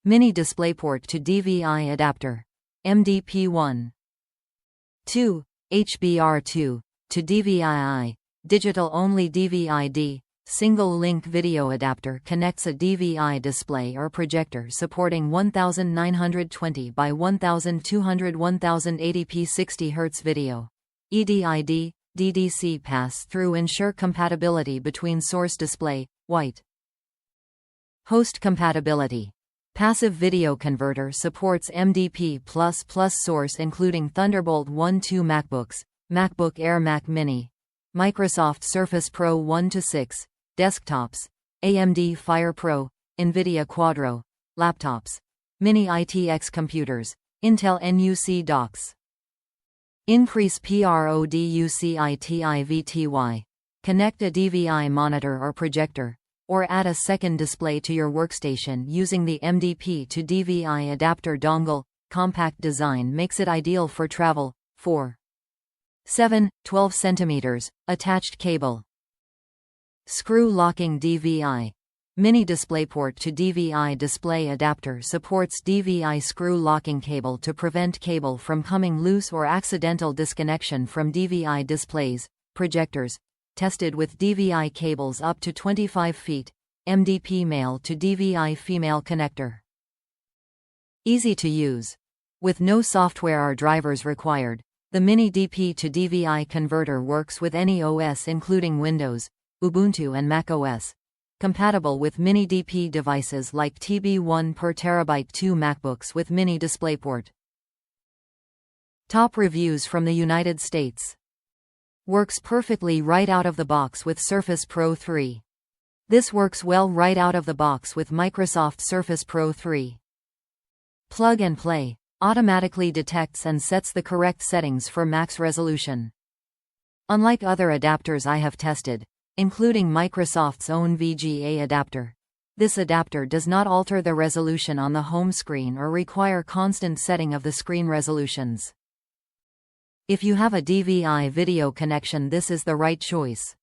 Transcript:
Mini DisplayPort to DVI Adapter. mDP 1. 2. HBR2 to DVI-I. Digital-only DVI-D. Single-link video adapter connects a DVI display or projector supporting 1920 by 1200 1080p 60 Hz video. EDID, DDC pass-through ensure compatibility between source display, white. Host compatibility. Passive video converter supports mDP++ source including Thunderbolt 1.2 MacBooks, MacBook Air Mac Mini, Microsoft Surface Pro 1-6, desktops, AMD FirePro, NVidia Quadro, laptops, Mini ITX computers, Intel NUC docks. Increase PRODUCITIVTY. Connect a DVI monitor or projector, or add a second display to your workstation using the mDP to DVI adapter dongle. Compact design makes it ideal for travel. 4. 7, 12 cm, attached cable. Screw locking DVI. Mini DisplayPort to DVI display adapter supports DVI screw locking cable to prevent cable from coming loose or accidental disconnection from DVI displays, projectors. Tested with DVI cables up to 25 feet, mDP male to DVI female connector. Easy to use. With no software or drivers required, the Mini DP to DVI converter works with any OS including Windows, Ubuntu and macOS. Compatible with Mini DP devices like TB1 per terabyte 2 MacBooks with Mini DisplayPort. Top reviews from the United States. Works perfectly right out of the box with Surface Pro 3. This works well right out of the box with Microsoft Surface Pro 3. Plug and play. Automatically detects and sets the correct settings for max resolution. Unlike other adapters I have tested, including Microsoft's own VGA adapter, this adapter does not alter the resolution on the home screen or require constant setting of the screen resolutions. If you have a DVI video connection, this is the right choice.